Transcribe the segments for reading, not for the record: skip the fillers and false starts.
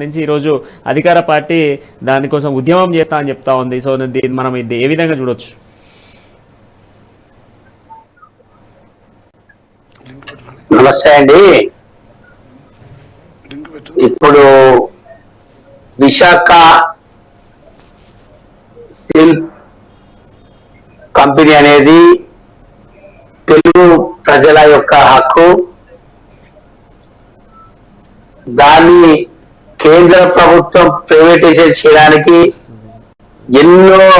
నుంచి ఈరోజు అధికార పార్టీ దానికోసం ఉద్యమం చేస్తా అని చెప్తా ఉంది. సో మనం ఇది ఏ విధంగా చూడొచ్చు? నమస్తే అండి. ఇప్పుడు విశాఖ స్టీల్ కంపెనీ అనేది తెలుగు ప్రజల యొక్క హక్కు. దాన్ని కేంద్ర ప్రభుత్వం ప్రైవేటైజేషన్ చేయడానికి ఎన్నో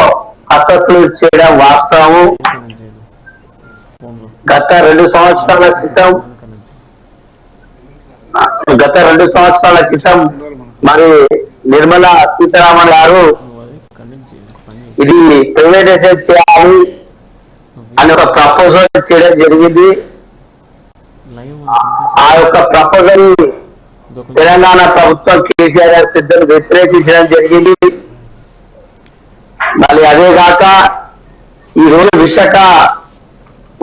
పద్ధతులు చేయడం వాస్తవము. గత 2 సంవత్సరాల క్రితం మరి నిర్మలా సీతారామన్ గారు ఇది ప్రైవేటైజేషన్ చేయాలి అని ఒక ప్రపోజల్ చేయడం జరిగింది. ఆ యొక్క ప్రపోజల్ తెలంగాణ ప్రభుత్వం కేసీఆర్ గారి పెద్దలు వ్యతిరేకించడం జరిగింది. మళ్ళీ అదే కాక ఈ రోజు విశాఖ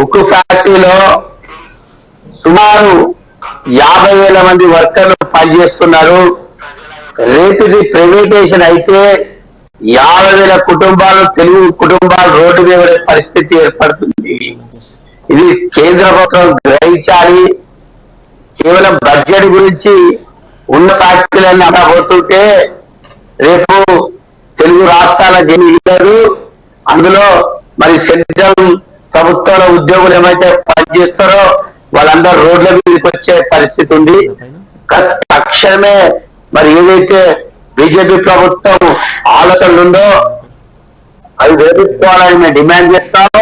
ఉక్కు ఫ్యాక్టరీలో సుమారు 50,000 మంది వర్కర్లు పనిచేస్తున్నారు. రేపు ఇది ప్రైవేటైజేషన్ అయితే 50,000 కుటుంబాలు, తెలుగు కుటుంబాలు రోడ్డు మీద పరిస్థితి ఏర్పడుతుంది. ఇది కేంద్ర ప్రభుత్వం గ్రహించాలి. కేవలం బడ్జెట్ గురించి ఉన్న ఫ్యాక్టరీలన్నీ అమ్మబోతుంటే రేపు తెలుగు రాష్ట్రాల జనాలు, అందులో మరి సెంట్రల్ ప్రభుత్వాల ఉద్యోగులు ఏమైతే పనిచేస్తారో వాళ్ళందరూ రోడ్ల మీదకి వచ్చే పరిస్థితి ఉంది. తక్షణమే మరి ఏదైతే బీజేపీ ప్రభుత్వం ఆలోచనలు ఉందో అవి వేధించుకోవాలని మేము డిమాండ్ చేస్తాము.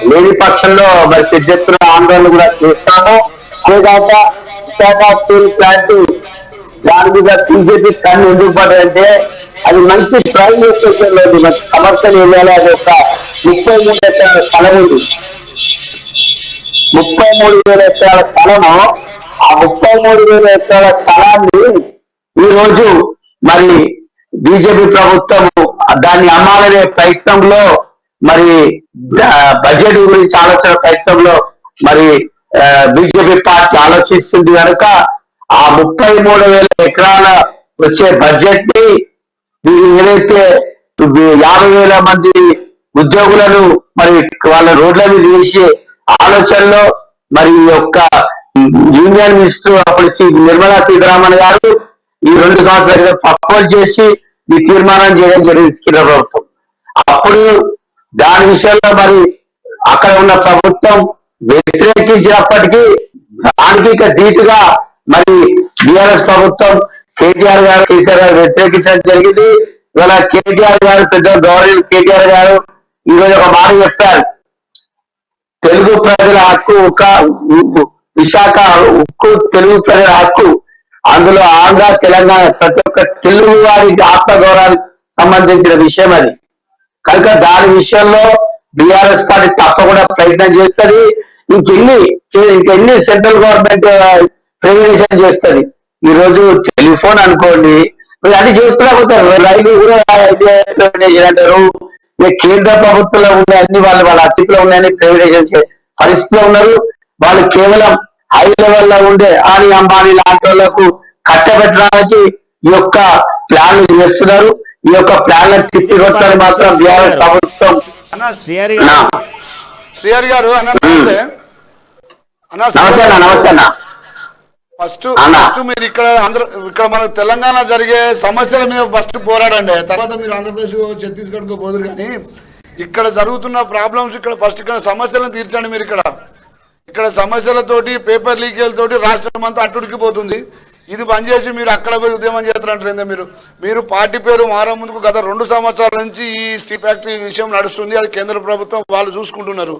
లేని పక్షంలో మరి పెద్ద ఎత్తున ఆందోళన కూడా చేస్తాము. అదేకాక విశాఖ స్టీల్ ప్లాంట్ దాని మీద బీజేపీ కన్ను ఎందుకు పడ్డాయంటే అది మంచి ప్రైమ్ లొకేషన్ లో ఉంది. కమర్షియల్ ఏరియాలో అది ఒక 33 ఎకరాల స్థలం ఉంది. 33,000 ఎకరాల స్థలము. ఆ 33,000 ఎకరాల స్థలాన్ని ఈ రోజు మరి బీజేపీ ప్రభుత్వం దాన్ని అమ్మాలనే ప్రయత్నంలో మరి బడ్జెట్ గురించి ఆలోచన ప్రయత్నంలో మరి బీజేపీ పార్టీ ఆలోచిస్తుంది కనుక ఆ 33,000 ఎకరాల వచ్చే బడ్జెట్ ని ఏదైతే 50,000 మంది ఉద్యోగులను మరి వాళ్ళ రోడ్ల మీద వేసే ఆలోచనలో మరి యొక్క యూనియన్ మినిస్టర్ అప్పుడు నిర్మలా సీతారామన్ గారు ఈ 2 సంవత్సరాలుగా ప్రపోజ్ చేసి ఈ తీర్మానం చేయడం జరిగింది కేంద్ర ప్రభుత్వం. అప్పుడు దాని విషయంలో మరి అక్కడ ఉన్న ప్రభుత్వం వ్యతిరేకించినప్పటికీ దానికి ధీటుగా మరి బీఆర్ఎస్ ప్రభుత్వం కేసీఆర్ గారు వ్యతిరేకించడం జరిగింది. ఇవాళ కేటీఆర్ గారు, పెద్ద గవర్నర్ కేటీఆర్ గారు ఈరోజు ఒక మాట చెప్పారు. తెలుగు ప్రజల హక్కు ఒక విశాఖ ఉక్కు తెలుగు ప్రజల హక్కు. అందులో ఆంధ్ర, తెలంగాణ ప్రతి ఒక్క తెలుగు వారికి ఆత్మగౌరవానికి సంబంధించిన విషయం అది. కనుక దాని విషయంలో బీఆర్ఎస్ పార్టీ తప్పకుండా ప్రయత్నం చేస్తుంది. ఇంకెన్ని సెంట్రల్ గవర్నమెంట్ ప్రైవేటైజేషన్ చేస్తుంది. ఈ రోజు టెలిఫోన్ అనుకోండి, అది చేసుకురాకపోతారు. రైలు కూడా అంటారు. కేంద్ర ప్రభుత్వంలో ఉన్న అన్ని వాళ్ళ అతిథిలో ఉన్నాయని ప్రైవేటైజేషన్ పరిస్థితిలో ఉన్నారు. వాళ్ళు కేవలం హై లెవెల్లో ఉండే ఆని అంబానీ లాంటి వాళ్లకు కట్టబెట్టడానికి ఈ యొక్క ప్లాన్లు చేస్తున్నారు. ఈ యొక్క ప్లాన్లను తిప్పికొట్టడానికి మాత్రం బీఆర్ఎస్ ప్రభుత్వం. శ్రీహరి గారు నమస్తే అన్న. ఫస్ట్ మీరు ఇక్కడ మన తెలంగాణ జరిగే సమస్యల మీద ఫస్ట్ పోరాడండి. తర్వాత మీరు ఆంధ్రప్రదేశ్ ఛత్తీస్గఢ్ కు పోదురు. కానీ ఇక్కడ జరుగుతున్న ప్రాబ్లమ్స్ ఇక్కడ సమస్యలను తీర్చండి. మీరు ఇక్కడ సమస్యలతోటి, పేపర్ లీకేలతోటి రాష్ట్రం అంతా అట్టుడికిపోతుంది. ఇది బంద్ చేసి మీరు అక్కడ పోయి ఉద్యమం చేస్తారంటారు. మీరు పార్టీ పేరు మారే ముందుకు గత 2 సంవత్సరాల నుంచి ఈ స్టీల్ ఫ్యాక్టరీ విషయం నడుస్తుంది. అది కేంద్ర ప్రభుత్వం వాళ్ళు చూసుకుంటున్నారు.